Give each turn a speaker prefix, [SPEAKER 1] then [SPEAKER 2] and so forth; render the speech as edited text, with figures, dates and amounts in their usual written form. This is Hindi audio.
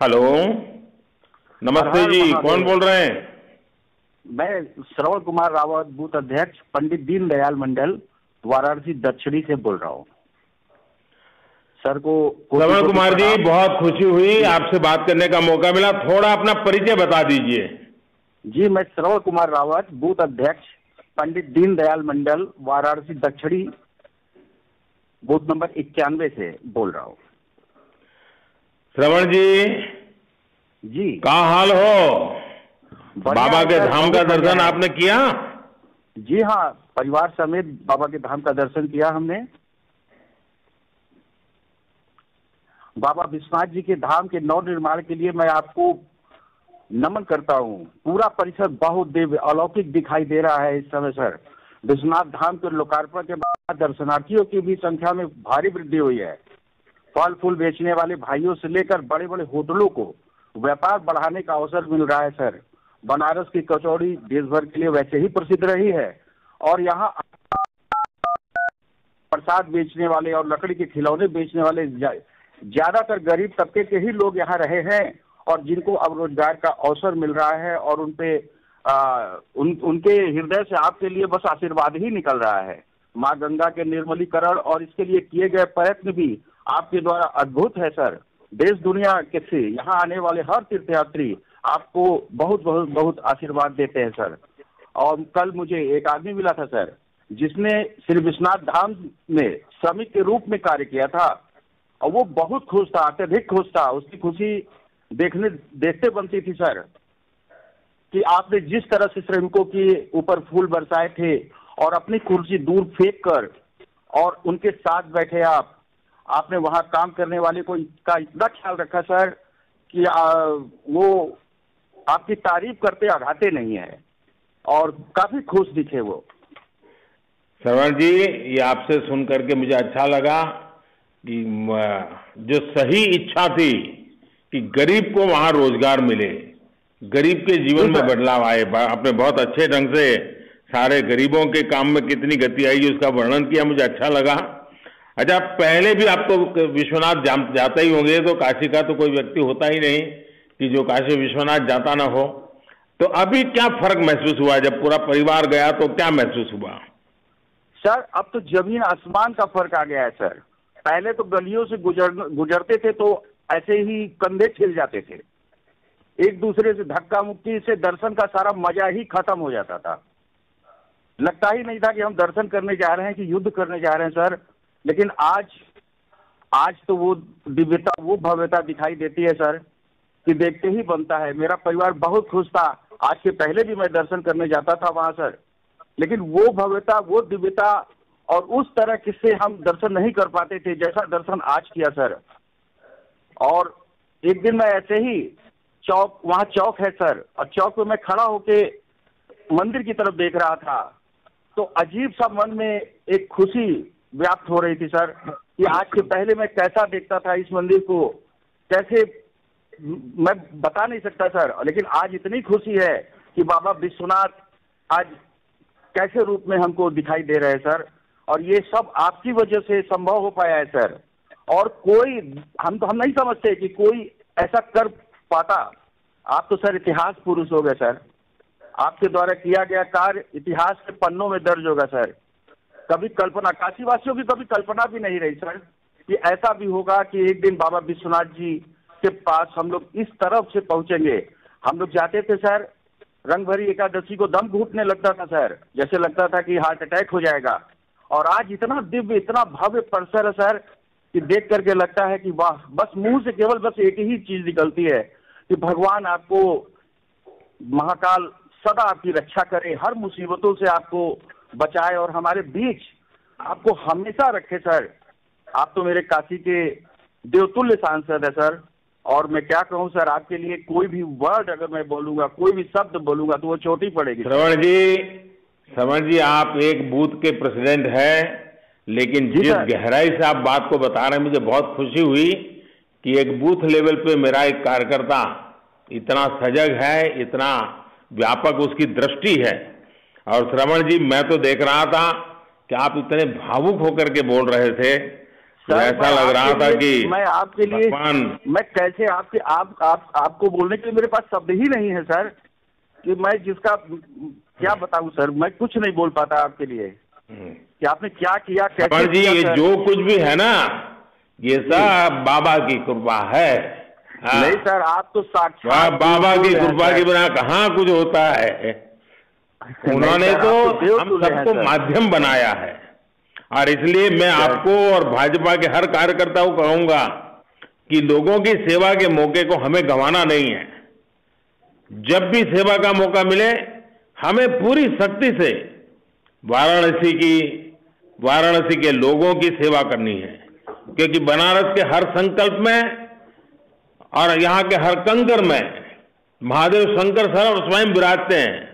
[SPEAKER 1] हेलो, नमस्ते
[SPEAKER 2] हर
[SPEAKER 1] जी,
[SPEAKER 2] महादेव।
[SPEAKER 1] कौन बोल रहे हैं?
[SPEAKER 2] मैं श्रवण कुमार रावत, बूथ अध्यक्ष, पंडित दीनदयाल मंडल, वाराणसी दक्षिणी से बोल रहा हूँ। सर को कोटि
[SPEAKER 1] श्रवण
[SPEAKER 2] कोटि
[SPEAKER 1] कुमार जी,
[SPEAKER 2] प्रणाम।
[SPEAKER 1] बहुत खुशी हुई
[SPEAKER 2] जी
[SPEAKER 1] आपसे बात करने का मौका मिला। थोड़ा अपना परिचय बता दीजिए।
[SPEAKER 2] जी, मैं श्रवण कुमार रावत, बूथ अध्यक्ष, पंडित दीनदयाल मंडल, वाराणसी दक्षिणी, बूथ नंबर 91 से बोल रहा हूँ।
[SPEAKER 1] श्रवण जी,
[SPEAKER 2] जी
[SPEAKER 1] क्या हाल हो?
[SPEAKER 2] बढ़िया
[SPEAKER 1] बाबा
[SPEAKER 2] है
[SPEAKER 1] के
[SPEAKER 2] सर,
[SPEAKER 1] धाम का
[SPEAKER 2] बहुत बढ़िया
[SPEAKER 1] दर्शन
[SPEAKER 2] है।
[SPEAKER 1] आपने किया?
[SPEAKER 2] जी हाँ, परिवार समेत बाबा के धाम का दर्शन किया हमने। बाबा विश्वनाथ जी के धाम के नव निर्माण के लिए मैं आपको नमन करता हूँ। पूरा परिसर बहुत दिव्य अलौकिक दिखाई दे रहा है इस समय सर। विश्वनाथ धाम के लोकार्पण के बाद दर्शनार्थियों की भी संख्या में भारी वृद्धि हुई है। फल फूल बेचने वाले भाइयों से लेकर बड़े बड़े होटलों को व्यापार बढ़ाने का अवसर मिल रहा है सर। बनारस की कचौड़ी देश भर के लिए वैसे ही प्रसिद्ध रही है और यहाँ प्रसाद बेचने वाले और लकड़ी के खिलौने बेचने वाले ज्यादातर गरीब तबके के ही लोग यहाँ रहे हैं और जिनको अब रोजगार का अवसर मिल रहा है और उनके हृदय से आपके लिए बस आशीर्वाद ही निकल रहा है। माँ गंगा के निर्मलीकरण और इसके लिए किए गए प्रयत्न भी आपके द्वारा अद्भुत है सर। देश दुनिया के से यहाँ आने वाले हर तीर्थयात्री आपको बहुत बहुत बहुत आशीर्वाद देते हैं सर। और कल मुझे एक आदमी मिला था सर, जिसने श्री विश्वनाथ धाम में श्रमिक के रूप में कार्य किया था और वो बहुत खुश था, अत्यधिक खुश था। उसकी खुशी देखते बनती थी सर कि आपने जिस तरह से श्रमिकों के ऊपर फूल बरसाए थे और अपनी कुर्सी दूर फेंक कर और उनके साथ बैठे आपने वहां काम करने वाले को का इतना ख्याल रखा सर कि वो आपकी तारीफ करते आघाते नहीं है और काफी खुश दिखे वो।
[SPEAKER 1] श्रवण जी, ये आपसे सुन करके मुझे अच्छा लगा कि जो सही इच्छा थी कि गरीब को वहां रोजगार मिले, गरीब के जीवन में बदलाव आए। आपने बहुत अच्छे ढंग से सारे गरीबों के काम में कितनी गति आई उसका वर्णन किया, मुझे अच्छा लगा। अच्छा, पहले भी आप तो विश्वनाथ जाते ही होंगे, तो काशी का तो कोई व्यक्ति होता ही नहीं कि जो काशी विश्वनाथ जाता ना हो। तो अभी क्या फर्क महसूस हुआ? जब पूरा परिवार गया तो क्या महसूस हुआ?
[SPEAKER 2] सर अब तो जमीन आसमान का फर्क आ गया है सर। पहले तो गलियों से गुजरते थे तो ऐसे ही कंधे छिल जाते थे, एक दूसरे से धक्का मुक्की से दर्शन का सारा मजा ही खत्म हो जाता था। लगता ही नहीं था कि हम दर्शन करने जा रहे हैं कि युद्ध करने जा रहे हैं सर। लेकिन आज तो वो दिव्यता, वो भव्यता दिखाई देती है सर कि देखते ही बनता है। मेरा परिवार बहुत खुश था। आज के पहले भी मैं दर्शन करने जाता था वहां सर, लेकिन वो भव्यता, वो दिव्यता और उस तरह किससे हम दर्शन नहीं कर पाते थे जैसा दर्शन आज किया सर। और एक दिन मैं ऐसे ही वहां चौक है सर, और चौक पे मैं खड़ा होके मंदिर की तरफ देख रहा था तो अजीब सा मन में एक खुशी व्याप्त हो रही थी सर कि आज के पहले मैं कैसा देखता था इस मंदिर को, कैसे मैं बता नहीं सकता सर। लेकिन आज इतनी खुशी है कि बाबा विश्वनाथ आज कैसे रूप में हमको दिखाई दे रहे हैं सर, और ये सब आपकी वजह से संभव हो पाया है सर। और कोई हम नहीं समझते कि कोई ऐसा कर पाता। आप तो सर इतिहास पुरुष हो गए सर, आपके द्वारा किया गया कार्य इतिहास के पन्नों में दर्ज होगा सर। कभी कल्पना, काशीवासियों की कभी कल्पना भी नहीं रही सर कि ऐसा भी होगा कि एक दिन बाबा विश्वनाथ जी के पास हम लोग इस तरफ से पहुंचेंगे। हम लोग जाते थे सर, रंग भरी एकादशी को दम घुटने लगता था सर, जैसे लगता था कि हार्ट अटैक हो जाएगा। और आज इतना दिव्य, इतना भव्य परिसर है सर कि देख करके लगता है कि वाह, बस मुंह से केवल बस एक ही चीज निकलती है कि भगवान आपको, महाकाल सदा आपकी रक्षा करे, हर मुसीबतों से आपको बचाए और हमारे बीच आपको हमेशा रखे सर। आप तो मेरे काशी के देवतुल्य सांसद है सर, और मैं क्या कहूं सर, आपके लिए कोई भी वर्ड अगर मैं बोलूंगा, कोई भी शब्द बोलूंगा तो वो चोटी पड़ेगी।
[SPEAKER 1] श्रवण जी, आप एक बूथ के प्रेसिडेंट हैं, लेकिन जिस गहराई से आप बात को बता रहे हैं, मुझे बहुत खुशी हुई कि एक बूथ लेवल पे मेरा एक कार्यकर्ता इतना सजग है, इतना व्यापक उसकी दृष्टि है। और श्रवण जी, मैं तो देख रहा था कि आप इतने भावुक होकर के बोल रहे थे।
[SPEAKER 2] सर,
[SPEAKER 1] ऐसा लग रहा था कि
[SPEAKER 2] मैं आपके लिए मैं कैसे आपको बोलने के लिए मेरे पास शब्द ही नहीं है सर, कि मैं जिसका क्या बताऊं सर, मैं कुछ नहीं बोल पाता आपके लिए कि आपने क्या किया, कैसे
[SPEAKER 1] जी
[SPEAKER 2] किया,
[SPEAKER 1] ये जो कुछ भी है ना, ये सब बाबा की कृपा है।
[SPEAKER 2] नहीं सर, आप तो साक्षात
[SPEAKER 1] बाबा की कृपा के बिना कहाँ कुछ होता है। उन्होंने तो हम सबको माध्यम बनाया है, और इसलिए मैं आपको और भाजपा के हर कार्यकर्ता को कहूंगा कि लोगों की सेवा के मौके को हमें गंवाना नहीं है। जब भी सेवा का मौका मिले हमें पूरी शक्ति से वाराणसी के लोगों की सेवा करनी है, क्योंकि बनारस के हर संकल्प में और यहाँ के हर कंकर में महादेव शंकर स्वयं विराजते हैं।